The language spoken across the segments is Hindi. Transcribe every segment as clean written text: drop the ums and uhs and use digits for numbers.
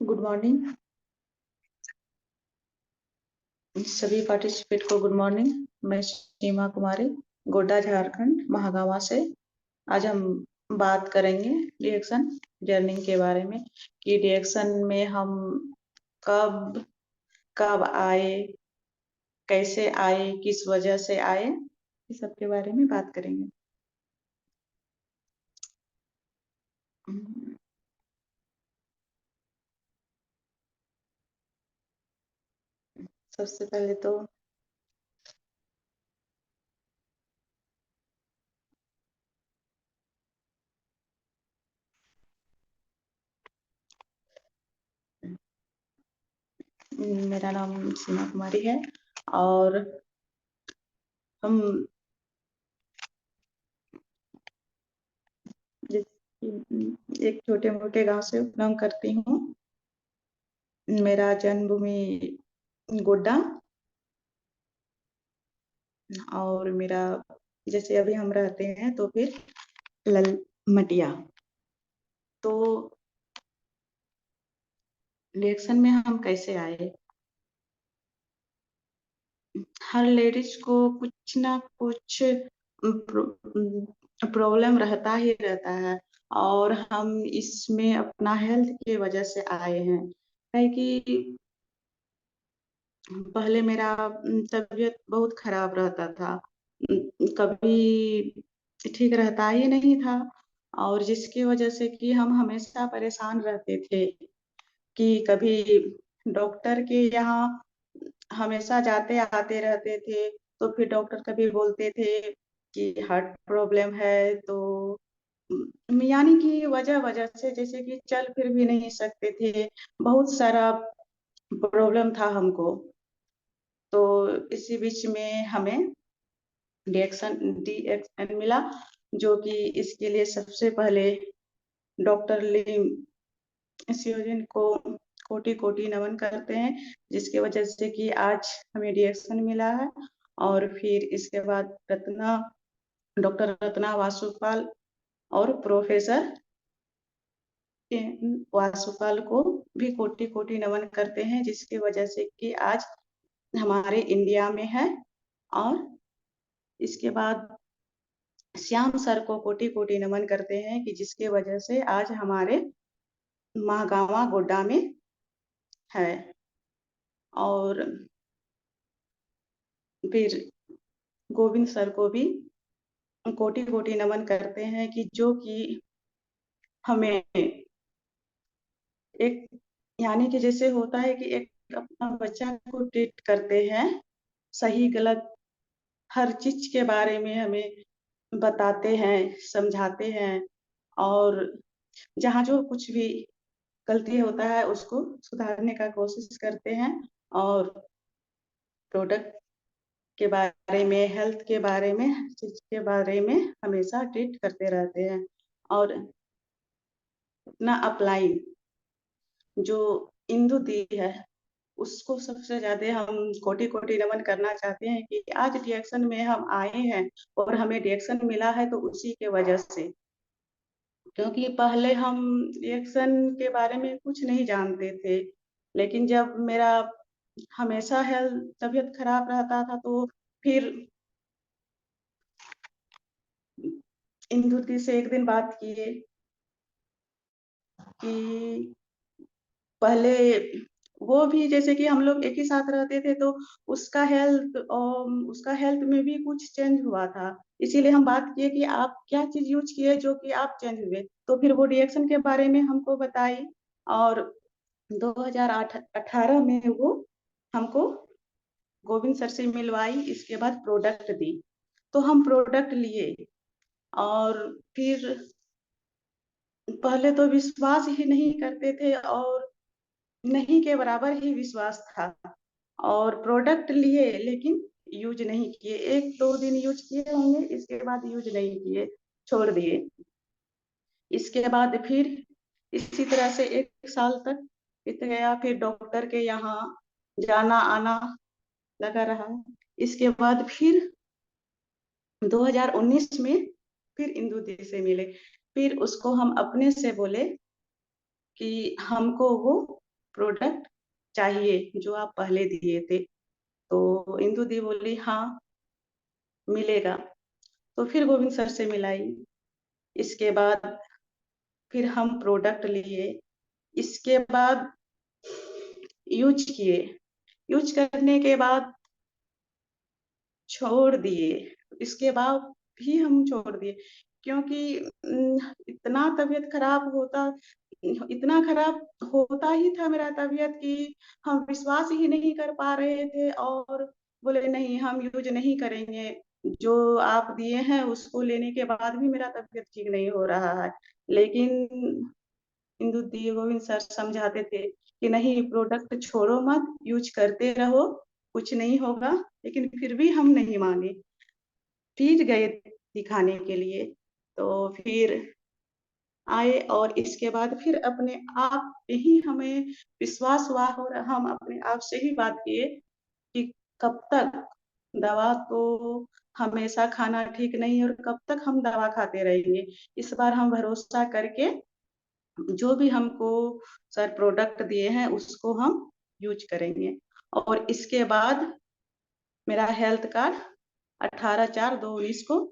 गुड मॉर्निंग सभी पार्टिसिपेट को। Good morning. मैं सीमा कुमारी, गोड्डा झारखंड महागामा से। आज हम बात करेंगे रिएक्शन जर्नी के बारे में कि रिएक्शन में हम कब कब आए, कैसे आए, किस वजह से आए, इस सब के बारे में बात करेंगे। सबसे पहले तो मेरा नाम सीमा कुमारी है और हम एक छोटे मोटे गांव से बिलोंग करती हूँ। मेरा जन्मभूमि गोड्डा और मेरा जैसे अभी हम रहते हैं तो फिर लल मटिया। तो इलेक्शन में हम कैसे आए? हर लेडीज को कुछ ना कुछ प्रॉब्लम रहता ही रहता है और हम इसमें अपना हेल्थ की वजह से आए हैं। है कि पहले मेरा तबीयत बहुत खराब रहता था, कभी ठीक रहता ही नहीं था और जिसकी वजह से कि हम हमेशा परेशान रहते थे कि कभी डॉक्टर के यहाँ हमेशा जाते आते रहते थे। तो फिर डॉक्टर कभी बोलते थे कि हार्ट प्रॉब्लम है, तो यानी कि वजह वजह से जैसे कि चल फिर भी नहीं सकते थे। बहुत सारा प्रॉब्लम था हमको। तो इसी बीच में हमें डीएक्सन मिला, जो कि इसके लिए सबसे पहले डॉक्टर लिम सियोजिन को कोटि कोटि नमन करते हैं, जिसकी वजह से कि आज हमें डीएक्सन मिला है। और फिर इसके बाद डॉक्टर रत्ना वासुपाल और प्रोफेसर वासुपाल को भी कोटि कोटि नमन करते हैं, जिसकी वजह से कि आज हमारे इंडिया में है। और इसके बाद श्याम सर को कोटि कोटि नमन करते हैं कि जिसके वजह से आज हमारे महागामा गोड्डा में है। और फिर गोविंद सर को भी कोटि कोटि नमन करते हैं कि जो कि हमें एक यानी कि जैसे होता है कि एक अपना बच्चा को ट्रीट करते हैं, सही गलत हर चीज के बारे में हमें बताते हैं, समझाते हैं। और जहाँ जो कुछ भी गलती होता है उसको सुधारने का कोशिश करते हैं। और प्रोडक्ट के बारे में, हेल्थ के बारे में, हर चीज के बारे में हमेशा ट्रीट करते रहते हैं। और अपना अपलाइन जो इंदु दी है उसको सबसे ज्यादा हम कोटि कोटि नमन करना चाहते हैं कि आज रिएक्शन में हम आए हैं और हमें रिएक्शन मिला है तो उसी के वजह से। क्योंकि पहले हम रिएक्शन के बारे में कुछ नहीं जानते थे, लेकिन जब मेरा हमेशा हेल्थ तबीयत खराब रहता था तो फिर इंदु दी से एक दिन बात किए कि पहले वो भी जैसे कि हम लोग एक ही साथ रहते थे तो उसका हेल्थ में भी कुछ चेंज हुआ था। इसीलिए हम बात किए कि आप क्या चीज यूज किए जो कि आप चेंज हुए। तो फिर वो रिएक्शन के बारे में हमको बताई और 2018 में वो हमको गोविंद सर से मिलवाई, इसके बाद प्रोडक्ट दी। तो हम प्रोडक्ट लिए और फिर पहले तो विश्वास ही नहीं करते थे और नहीं के बराबर ही विश्वास था। और प्रोडक्ट लिए लेकिन यूज नहीं किए, एक दो दिन यूज किए होंगे, इसके बाद यूज नहीं किए, छोड़ दिए। इसके बाद फिर इसी तरह से एक साल तक बीत गया, फिर डॉक्टर के यहाँ जाना आना लगा रहा। इसके बाद फिर 2019 में फिर इंदु दी से मिले। फिर उसको हम अपने से बोले कि हमको वो प्रोडक्ट चाहिए जो आप पहले दिए थे। तो इंदु दी बोली हाँ मिलेगा। तो फिर गोविंद सर से मिलाई। इसके बाद फिर हम प्रोडक्ट लिए। इसके बाद यूज किए। यूज करने के बाद छोड़ दिए। इसके बाद भी हम छोड़ दिए क्योंकि इतना तबीयत खराब होता, इतना खराब होता ही था मेरा तबीयत कि हम विश्वास ही नहीं कर पा रहे थे और बोले नहीं हम यूज नहीं करेंगे। जो आप दिए हैं उसको लेने के बाद भी मेरा तबीयत ठीक नहीं हो रहा है। लेकिन इंदु दी गोविंद सर समझाते थे कि नहीं प्रोडक्ट छोड़ो मत, यूज करते रहो, कुछ नहीं होगा। लेकिन फिर भी हम नहीं माने, फिर गए दिखाने के लिए। तो फिर आए और इसके बाद फिर अपने आप ही हमें विश्वास हुआ और हम अपने आप से ही बात किए कि कब तक दवा तो हमेशा खाना ठीक नहीं है और कब तक हम दवा खाते रहेंगे। इस बार हम भरोसा करके जो भी हमको सर प्रोडक्ट दिए हैं उसको हम यूज करेंगे। और इसके बाद मेरा हेल्थ कार्ड 18/4/2019 को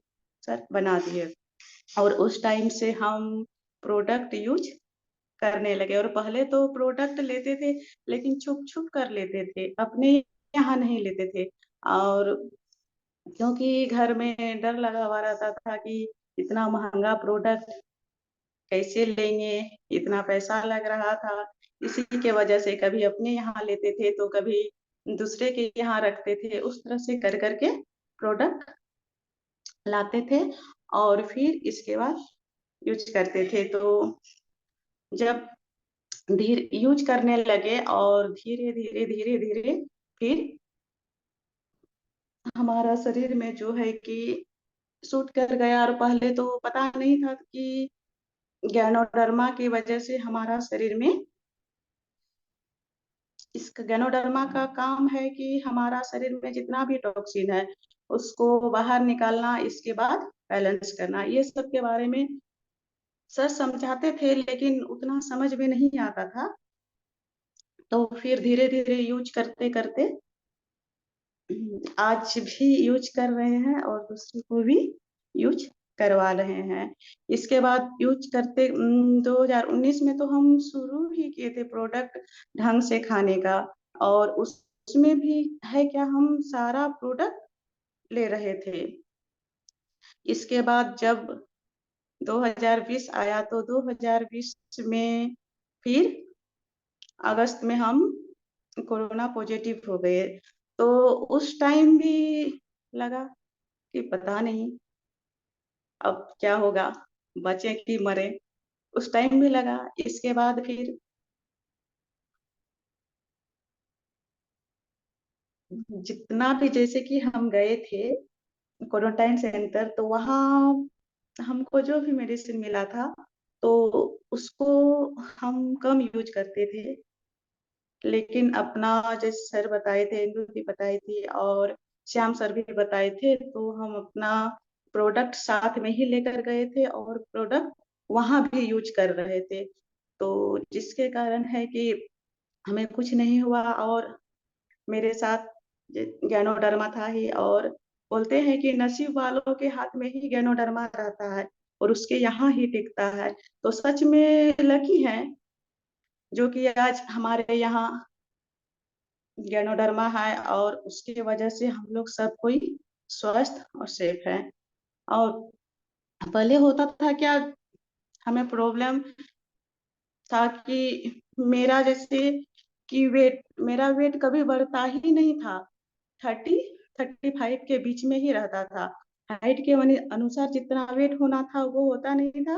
सर बना दिए। और उस टाइम से हम प्रोडक्ट यूज करने लगे। और पहले तो प्रोडक्ट लेते थे लेकिन छुप छुप कर लेते थे, अपने यहाँ नहीं लेते थे। और क्योंकि घर में डर लगा हुआ रहता था कि इतना महंगा प्रोडक्ट कैसे लेंगे, इतना पैसा लग रहा था। इसी के वजह से कभी अपने यहाँ लेते थे तो कभी दूसरे के यहाँ रखते थे, उस तरह से कर करके प्रोडक्ट लाते थे और फिर इसके बाद यूज करते थे। तो जब धीरे यूज करने लगे और धीरे धीरे धीरे धीरे फिर हमारा शरीर में जो है कि सूट कर गया। और पहले तो पता नहीं था कि गैनोडर्मा की वजह से हमारा शरीर में, इस गैनोडर्मा का काम है कि हमारा शरीर में जितना भी टॉक्सिन है उसको बाहर निकालना, इसके बाद बैलेंस करना। ये सब के बारे में सर समझाते थे लेकिन उतना समझ में नहीं आता था। तो फिर धीरे धीरे यूज करते करते आज भी यूज कर रहे हैं और दूसरे को भी यूज करवा रहे हैं। इसके बाद यूज करते 2019 में तो हम शुरू ही किए थे प्रोडक्ट ढंग से खाने का। और उसमें भी है क्या, हम सारा प्रोडक्ट ले रहे थे। इसके बाद जब 2020 आया तो 2020 में फिर अगस्त में हम कोरोना पॉजिटिव हो गए। तो उस टाइम भी लगा कि पता नहीं अब क्या होगा, बचे कि मरे, उस टाइम भी लगा। इसके बाद फिर जितना भी, जैसे कि हम गए थे क्वारंटाइन सेंटर तो वहाँ हमको जो भी मेडिसिन मिला था तो उसको हम कम यूज करते थे। लेकिन अपना जैसे सर बताए थे, इंदु भी बताई थी और श्याम सर भी बताए थे, तो हम अपना प्रोडक्ट साथ में ही लेकर गए थे और प्रोडक्ट वहां भी यूज कर रहे थे। तो जिसके कारण है कि हमें कुछ नहीं हुआ। और मेरे साथ गैनोडर्मा था ही। और बोलते हैं कि नसीब वालों के हाथ में ही गैनोडर्मा रहता है और उसके यहाँ ही टिकता है। तो सच में लकी है जो कि आज हमारे यहाँ गैनोडर्मा है और उसकी वजह से हम लोग सब कोई स्वस्थ और सेफ है। और पहले होता था क्या, हमें प्रॉब्लम था कि मेरा जैसे कि मेरा वेट कभी बढ़ता ही नहीं था। 30-35 के बीच में ही रहता था। हाइट के अनुसार जितना वेट होना था वो होता नहीं था,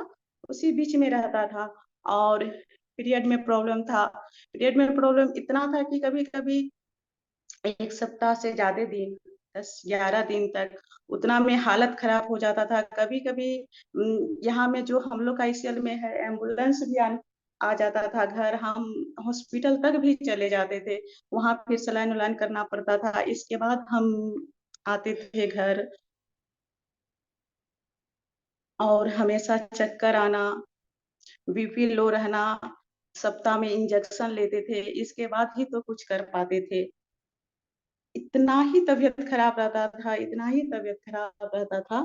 उसी बीच में रहता था। और पीरियड में प्रॉब्लम था। पीरियड में प्रॉब्लम इतना था कि कभी कभी 1 सप्ताह से ज्यादा दिन, 10-11 दिन तक उतना में हालत खराब हो जाता था। कभी कभी यहाँ में जो हम लोग का आईसीएल में है, एम्बुलेंस भी आ जाता था घर, हम हॉस्पिटल तक भी चले जाते थे। वहां फिर सलाइन उलाइन करना पड़ता था, इसके बाद हम आते थे घर। और हमेशा चक्कर आना, बीपी लो रहना, सप्ताह में इंजेक्शन लेते थे, इसके बाद ही तो कुछ कर पाते थे। इतना ही तबीयत खराब रहता था, इतना ही तबीयत खराब रहता था,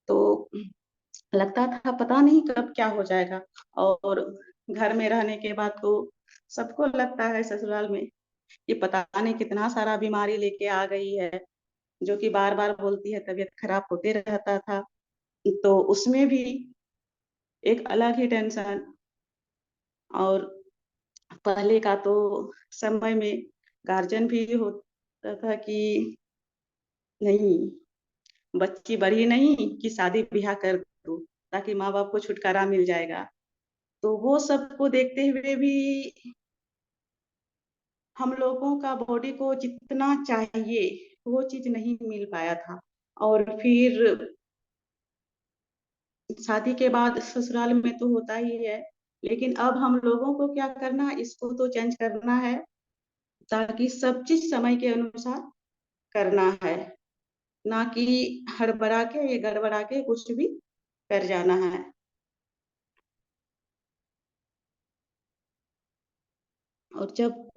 तो लगता था पता नहीं कब क्या हो जाएगा। और घर में रहने के बाद तो सबको लगता है ससुराल में ये पता नहीं कितना सारा बीमारी लेके आ गई है, जो कि बार बार बोलती है तबीयत खराब होते रहता था। तो उसमें भी एक अलग ही टेंशन। और पहले का तो समय में गार्जियन भी होता था कि नहीं, बच्ची बड़ी नहीं कि शादी ब्याह कर दो, ताकि माँ बाप को छुटकारा मिल जाएगा। तो वो सबको देखते हुए भी हम लोगों का बॉडी को जितना चाहिए वो चीज नहीं मिल पाया था। और फिर शादी के बाद ससुराल में तो होता ही है, लेकिन अब हम लोगों को क्या करना है, इसको तो चेंज करना है, ताकि सब चीज समय के अनुसार करना है, ना कि हड़बड़ा के या गड़बड़ा के कुछ भी कर जाना है। और जब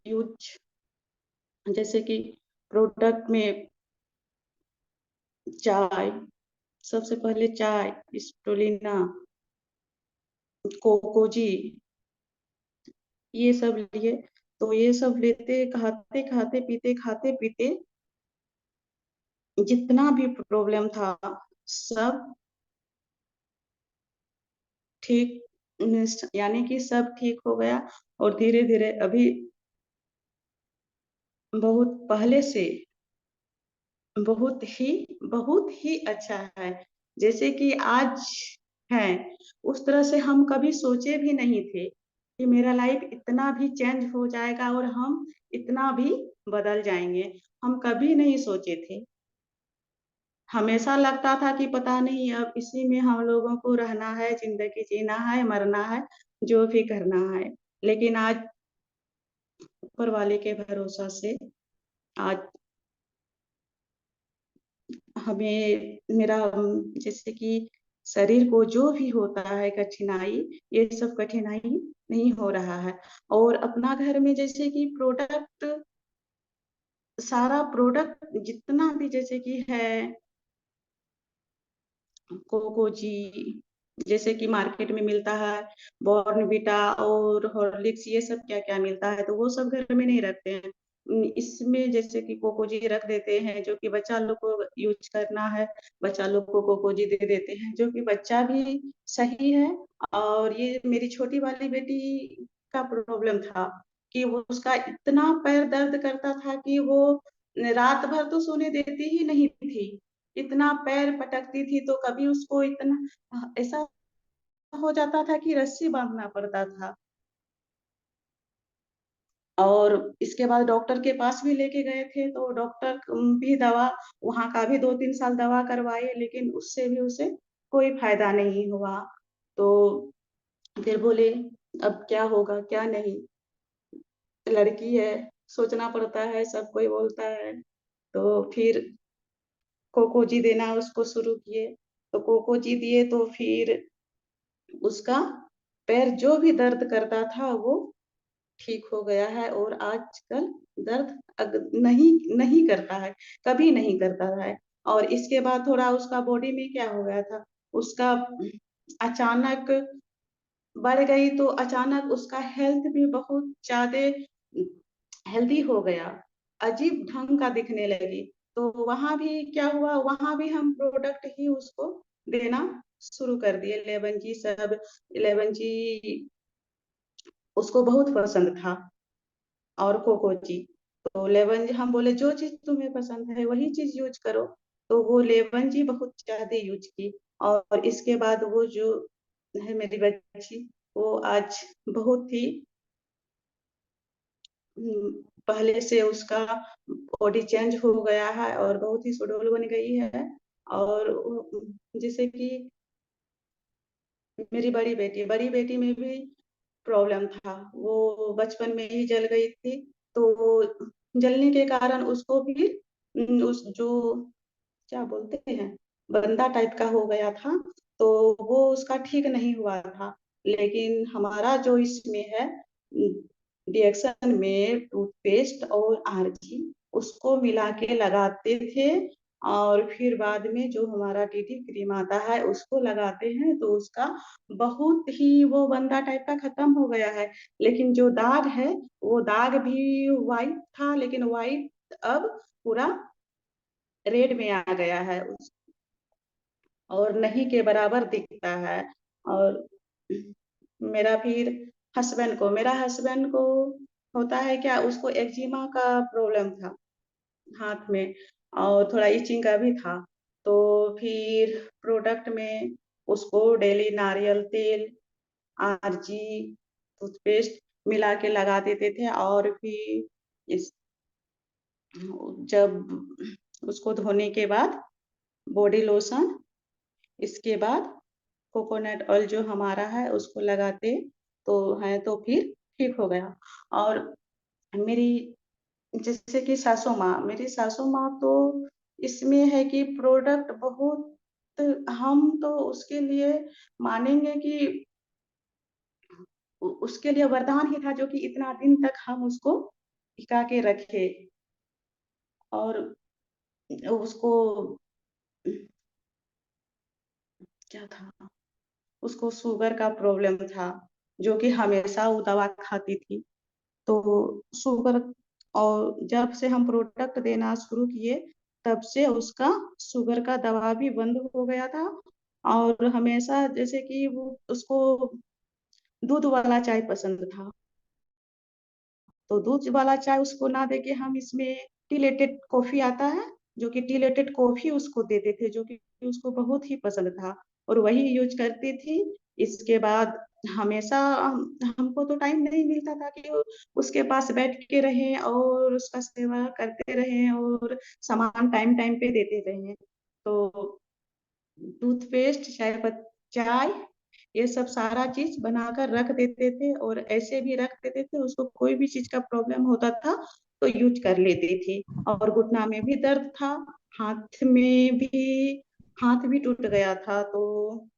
यूज जैसे कि प्रोडक्ट में चाय, सबसे पहले चाय, स्टोलिना, कोकोजी, ये सब लिए। तो ये सब लेते, खाते खाते पीते, खाते पीते जितना भी प्रॉब्लम था सब ठीक, यानी कि सब ठीक हो गया। और धीरे धीरे अभी बहुत पहले से बहुत ही अच्छा है, जैसे कि आज है, उस तरह से हम कभी सोचे भी नहीं थे कि मेरा लाइफ इतना भी चेंज हो जाएगा और हम इतना भी बदल जाएंगे। हम कभी नहीं सोचे थे। हमेशा लगता था कि पता नहीं अब इसी में हम लोगों को रहना है, जिंदगी जीना है, मरना है, जो भी करना है। लेकिन आज ऊपर वाले के भरोसा से आज हमें मेरा जैसे कि शरीर को जो भी होता है कठिनाई, ये सब कठिनाई नहीं हो रहा है। और अपना घर में जैसे कि प्रोडक्ट, सारा प्रोडक्ट जितना भी जैसे कि है, कोको जी, जैसे कि मार्केट में मिलता है, बॉर्नविटा और हॉर्लिक्स, ये सब क्या क्या मिलता है, तो वो सब घर में नहीं रखते हैं। इसमें जैसे कि कोको जी रख देते हैं, जो कि बच्चा लोग को यूज करना है, बच्चा लोग को कोको जी दे देते हैं, जो कि बच्चा भी सही है। और ये मेरी छोटी वाली बेटी का प्रॉब्लम था कि वो उसका इतना पैर दर्द करता था कि वो रात भर तो सोने देती ही नहीं थी, इतना पैर पटकती थी। तो कभी उसको इतना ऐसा हो जाता था कि रस्सी बांधना पड़ता था। और इसके बाद डॉक्टर के पास भी लेके गए थे, तो डॉक्टर भी दवा, वहां का भी 2-3 साल दवा करवाए, लेकिन उससे भी उसे कोई फायदा नहीं हुआ। तो फिर बोले अब क्या होगा क्या नहीं, लड़की है, सोचना पड़ता है, सब कोई बोलता है। तो फिर कोको जी देना उसको शुरू किए। तो कोको जी दिए तो फिर उसका पैर जो भी दर्द करता था वो ठीक हो गया है, और आजकल दर्द नहीं नहीं करता है, कभी नहीं करता है। और इसके बाद थोड़ा उसका बॉडी में क्या हो गया था, उसका अचानक बढ़ गई, तो अचानक उसका हेल्थ भी बहुत ज्यादा हेल्दी हो गया, अजीब ढंग का दिखने लगी। तो वहां भी क्या हुआ, वहां भी हम प्रोडक्ट ही उसको देना शुरू कर दिए, 11G सब, 11G उसको बहुत पसंद था, और कोको जी। तो 11G हम बोले जो चीज तुम्हें पसंद है वही चीज यूज करो। तो वो 11G बहुत ज्यादा यूज की। और इसके बाद वो जो है मेरी बच्ची, वो आज बहुत ही पहले से उसका बॉडी चेंज हो गया है और बहुत ही सुडौल बन गई है। और जैसे कि मेरी बड़ी बेटी में भी प्रॉब्लम था, वो बचपन में ही जल गई थी। तो वो जलने के कारण उसको भी उस जो क्या बोलते हैं, बंदा टाइप का हो गया था। तो वो उसका ठीक नहीं हुआ था। लेकिन हमारा जो इसमें है रिएक्शन में टूथपेस्ट और आरजी उसको मिला के लगाते थे, और फिर बाद में जो हमारा डीडी क्रीम आता है उसको लगाते हैं तो उसका बहुत ही वो बंदा टाइप का खत्म हो गया है। लेकिन जो दाग है वो दाग भी वाइट था, लेकिन वाइट अब पूरा रेड में आ गया है और नहीं के बराबर दिखता है। और मेरा हस्बैंड को होता है क्या, उसको एक्जिमा का प्रॉब्लम था हाथ में, और थोड़ा इचिंग का भी था। तो फिर प्रोडक्ट में उसको डेली नारियल तेल, आरजी, टूथपेस्ट मिला के लगा देते थे, और फिर इस जब उसको धोने के बाद बॉडी लोशन, इसके बाद कोकोनट ऑयल जो हमारा है उसको लगाते तो है, तो फिर ठीक हो गया। और मेरी जैसे कि मेरी सासू माँ तो इसमें है कि प्रोडक्ट बहुत, हम तो उसके लिए मानेंगे कि उसके लिए वरदान ही था, जो कि इतना दिन तक हम उसको टिका के रखे। और उसको क्या था, उसको शुगर का प्रॉब्लम था, जो कि हमेशा वो दवा खाती थी। तो शुगर, और जब से हम प्रोडक्ट देना शुरू किए तब से उसका शुगर का दवा भी बंद हो गया था। और हमेशा जैसे कि वो उसको दूध वाला चाय पसंद था, तो दूध वाला चाय उसको ना देके हम इसमें टी लेटेड कॉफी आता है, जो कि टी लेटेड कॉफी उसको देते थे, जो कि उसको बहुत ही पसंद था और वही यूज करती थी। इसके बाद हमेशा हमको तो टाइम नहीं मिलता था कि उसके पास बैठ के रहें और उसका सेवा करते रहें और सामान टाइम टाइम पे देते रहें। तो टूथपेस्ट, चाय, ये सब सारा चीज बनाकर रख देते थे, और ऐसे भी रख देते थे, उसको कोई भी चीज का प्रॉब्लम होता था तो यूज कर लेती थी। और घुटना में भी दर्द था, हाथ में भी हाथ भी टूट गया था, तो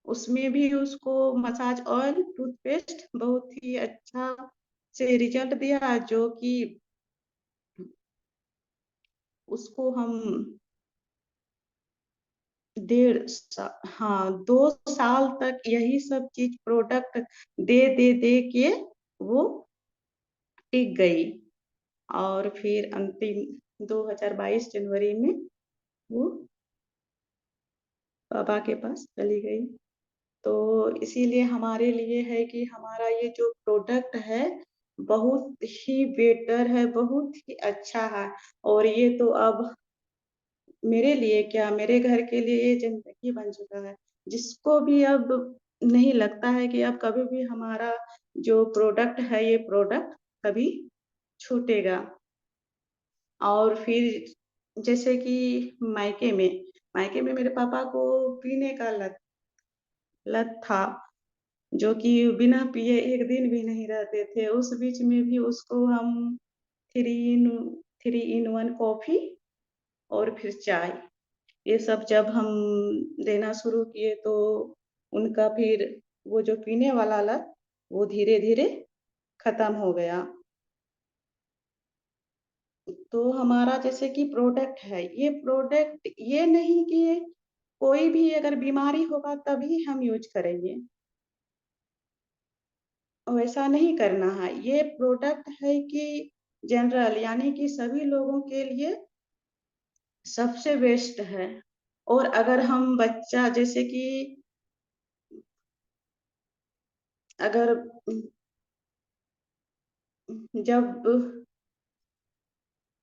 उसमें भी उसको मसाज ऑयल टूथपेस्ट बहुत ही अच्छा से रिजल्ट दिया, जो कि उसको हम हाँ, 2 साल तक यही सब चीज प्रोडक्ट दे दे दे के वो टिक गई। और फिर अंतिम 2022 जनवरी में वो बाबा के पास चली गई। तो इसीलिए हमारे लिए है कि हमारा ये जो प्रोडक्ट है बहुत ही बेटर है, बहुत ही अच्छा है। और ये तो अब मेरे लिए क्या, मेरे घर के लिए ये जिंदगी बन चुका है, जिसको भी अब नहीं लगता है कि अब कभी भी हमारा जो प्रोडक्ट है ये प्रोडक्ट कभी छूटेगा। और फिर जैसे कि मायके में मायके में मेरे पापा को पीने का लत लत था, जो कि बिना पिए एक दिन भी नहीं रहते थे। उस बीच में भी उसको हम three in three in one coffee और फिर चाय, ये सब जब हम देना शुरू किए तो उनका फिर वो जो पीने वाला लत वो धीरे धीरे खत्म हो गया। तो हमारा जैसे कि प्रोडक्ट है, ये प्रोडक्ट ये नहीं कि कोई भी अगर बीमारी होगा तभी हम यूज करेंगे, वैसा नहीं करना है। ये प्रोडक्ट है कि जनरल, यानी कि सभी लोगों के लिए सबसे बेस्ट है। और अगर हम बच्चा जैसे कि अगर जब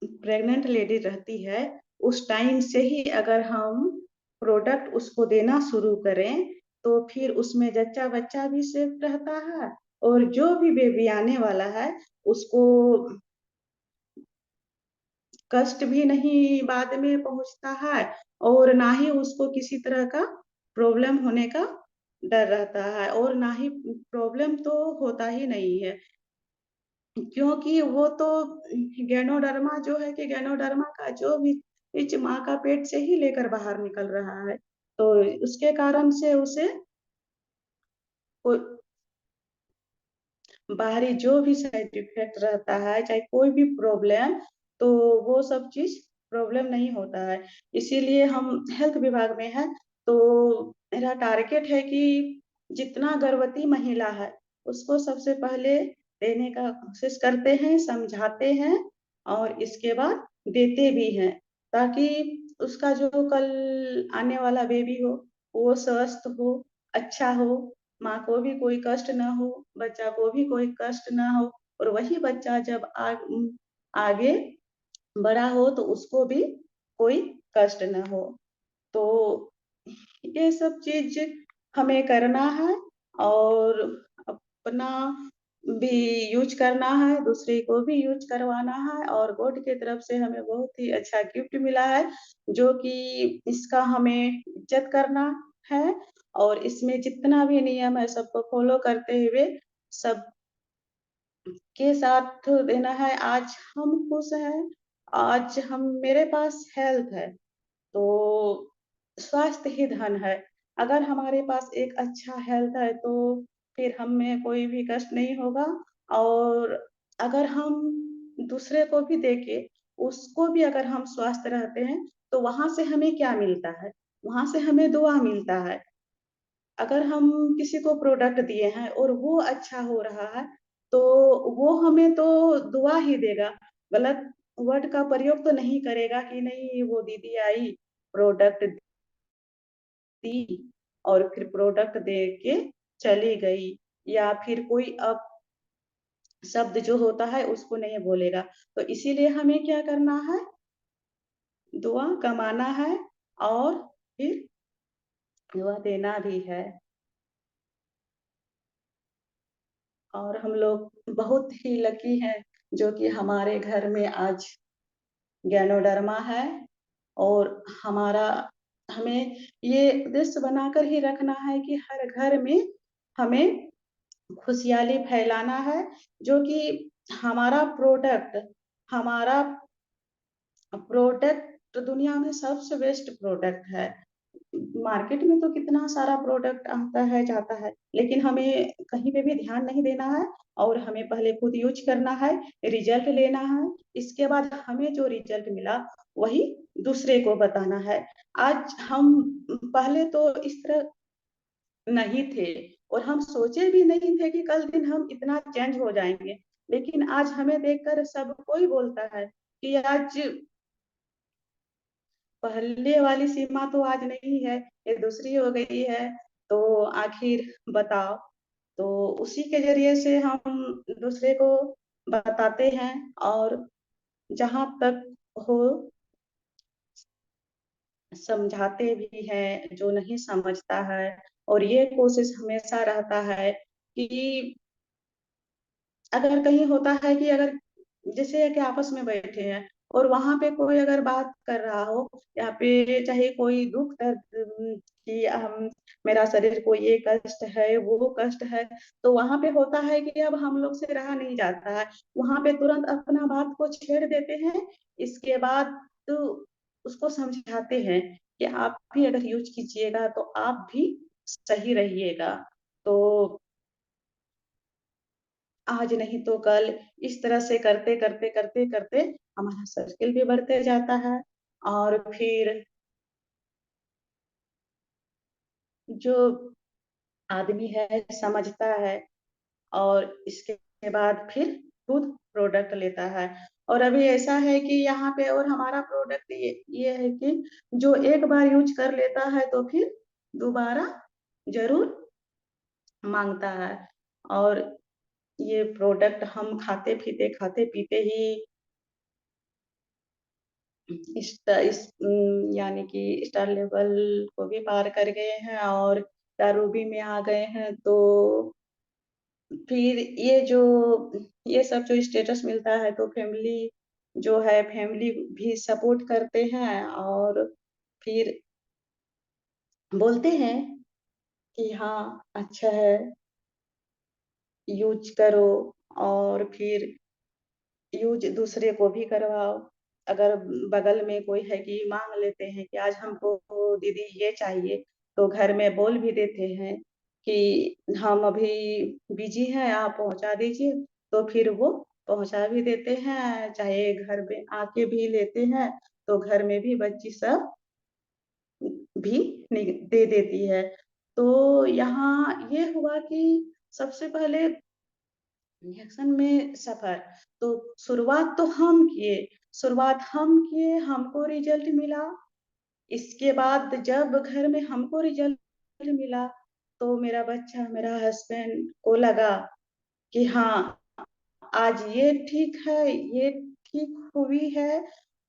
प्रेग्नेंट लेडी रहती है उस टाइम से ही अगर हम प्रोडक्ट उसको देना शुरू करें तो फिर उसमें जच्चा बच्चा भी सेफ रहता है, और जो भी बेबी आने वाला है उसको कष्ट भी नहीं बाद में पहुंचता है, और ना ही उसको किसी तरह का प्रॉब्लम होने का डर रहता है, और ना ही प्रॉब्लम तो होता ही नहीं है, क्योंकि वो तो गैनोडर्मा जो है कि गैनोडर्मा का जो भी बीज माँ का पेट से ही लेकर बाहर निकल रहा है। तो उसके कारण से उसे कोई बाहरी जो भी साइड इफेक्ट रहता है, चाहे कोई भी प्रॉब्लम, तो वो सब चीज़ प्रॉब्लम नहीं होता है। इसीलिए हम हेल्थ विभाग में हैं, तो मेरा टारगेट है कि जितना गर्भवती महिला है, उसको सबसे पहले देने का कोशिश करते हैं, समझाते हैं और इसके बाद देते भी हैं, ताकि उसका जो कल आने वाला बेबी हो, वो स्वस्थ हो, अच्छा हो, माँ को भी कोई कष्ट ना हो, बच्चा को भी कोई कष्ट ना हो और वही बच्चा जब आगे बड़ा हो तो उसको भी कोई कष्ट ना हो। तो ये सब चीज़ हमें करना है और अपना भी यूज़ करना है, दूसरे को भी यूज़ करवाना है और गॉड की तरफ से हमें बहुत ही अच्छा गिफ्ट मिला है, जो कि इसका हमें इज़्ज़त करना है और इसमें जितना भी नियम है सबको फ़ॉलो करते हुए सबके साथ देना है। आज हम खुश हैं, आज हम मेरे पास हेल्थ है। तो स्वास्थ्य ही धन है। अगर हमारे पास एक अच्छा हेल्थ है तो फिर हमें कोई भी कष्ट नहीं होगा और अगर हम दूसरे को भी देखें, उसको भी अगर हम स्वस्थ रहते हैं, तो वहाँ से हमें क्या मिलता है? वहाँ से हमें दुआ मिलता है। अगर हम किसी को प्रोडक्ट दिए हैं और वो अच्छा हो रहा है, तो वो हमें तो दुआ ही देगा। गलत वर्ड का प्रयोग तो नहीं करेगा कि नहीं वो दीदी आई, प्रोडक्ट दी और फिर प्रोडक्ट दे के चली गई या फिर कोई शब्द जो होता है उसको नहीं बोलेगा। तो इसीलिए हमें क्या करना है? दुआ कमाना है और फिर दुआ देना भी है। और हम लोग बहुत ही लकी हैं जो कि हमारे घर में आज गैनोडर्मा है और हमारा हमें ये उद्देश्य बनाकर ही रखना है कि हर घर में हमें खुशहाली फैलाना है, जो कि हमारा हमारा प्रोडक्ट दुनिया में सबसे बेस्ट प्रोडक्ट है। मार्केट में तो कितना सारा प्रोडक्ट आता है, जाता है, लेकिन हमें कहीं पे भी ध्यान नहीं देना है और हमें पहले खुद यूज़ करना है, रिज़ल्ट लेना है, इसके बाद हमें जो रिज़ल्ट मिला, वही दूसरे को बताना है। आज हम पहले तो इस तरह नहीं थे और हम सोचे भी नहीं थे कि कल दिन हम इतना चेंज हो जाएँगे। लेकिन आज हमें देखकर सब कोई बोलता है कि आज पहले वाली सीमा तो आज नहीं है, ये दूसरी हो गई है, तो आखिर बताओ? तो उसी के ज़रिए से हम दूसरे को बताते हैं और जहाँ तक हो समझाते भी हैं, जो नहीं समझता है और ये कोशिश हमेशा रहता है कि अगर कहीं होता है कि अगर जैसे कि आपस में बैठे हैं और वहाँ पे कोई अगर बात कर रहा हो या पे चाहे कोई दुःख दर्द कि मेरा शरीर को ये कष्ट है, वो कष्ट है, तो वहाँ पे होता है कि अब हम लोग से रहा नहीं जाता है। वहाँ पे तुरंत अपना बात को छेड़ देते हैं, इसके बाद तो उसको समझाते हैं कि आप भी अगर यूज़ कीजिएगा तो आप भी सही रहिएगा। तो आज नहीं तो कल इस तरह से करते हमारा सर्किल भी बढ़ते जाता है और फिर जो आदमी है समझता है और इसके बाद फिर खुद प्रोडक्ट लेता है। और अभी ऐसा है कि यहाँ पे और हमारा प्रोडक्ट ये है कि जो एक बार यूज़ कर लेता है तो फिर दोबारा ज़रूर माँगता है और ये प्रोडक्ट हम खाते-पीते ही यानी कि स्टार लेवल को भी पार कर गए हैं और दारूबी में आ गए हैं, तो फिर ये सब जो स्टेटस मिलता है तो फैमिली भी सपोर्ट करते हैं और फिर बोलते हैं कि हाँ, अच्छा है, यूज़ करो और फिर यूज़ दूसरे को भी करवाओ। अगर बगल में कोई है कि मांग लेते हैं कि आज हमको दीदी ये चाहिए, तो घर में बोल भी देते हैं कि हम अभी बिजी हैं, आप पहुंचा दीजिए। तो फिर वो पहुंचा भी देते हैं, चाहे घर में आके भी लेते हैं, तो घर में भी बच्ची सब भी दे देती है। तो यहाँ ये हुआ कि सबसे पहले रिएक्शन में सफर, तो शुरुआत हम किए, हमको रिजल्ट मिला। इसके बाद जब घर में हमको रिजल्ट मिला, तो मेरा बच्चा, मेरा हस्बैंड को लगा कि हाँ, आज ये ठीक है, ये ठीक हुई है,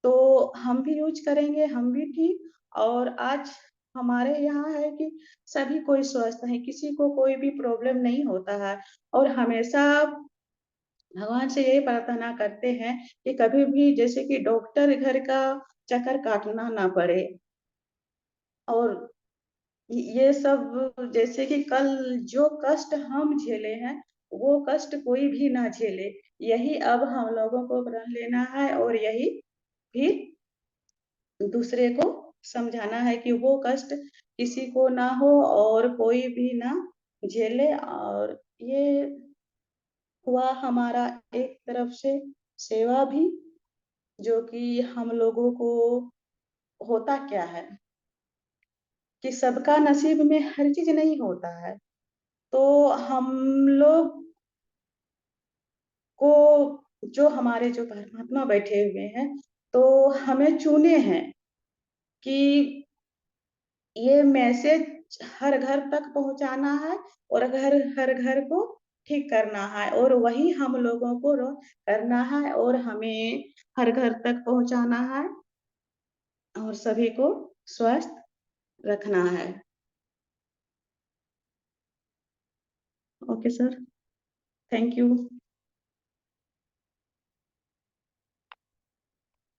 तो हम भी यूज करेंगे, हम भी ठीक। और आज हमारे यहाँ है कि सभी कोई स्वस्थ है, किसी को कोई भी प्रॉब्लम नहीं होता है। और हमेशा भगवान से यही प्रार्थना करते हैं कि कभी भी जैसे कि डॉक्टर घर का चक्कर काटना ना पड़े। और ये सब जैसे कि कल जो कष्ट हम झेले हैं, वो कष्ट कोई भी ना झेले। यही अब हम लोगों को प्रण लेना है, और यही फिर दूसरे को समझाना है कि वो कष्ट किसी को ना हो और कोई भी ना झेले। और ये हुआ हमारा एक तरफ से सेवा भी, जो कि हम लोगों को होता क्या है कि सबका नसीब में हर चीज नहीं होता है। तो हम लोग को, जो हमारे जो परमात्मा बैठे हुए हैं, तो हमें चुने हैं कि ये मैसेज हर घर तक पहुंचाना है, और घर हर घर को ठीक करना है, और वही हम लोगों को करना है, और हमें हर घर तक पहुंचाना है, और सभी को स्वस्थ रखना है। Okay sir, thank you.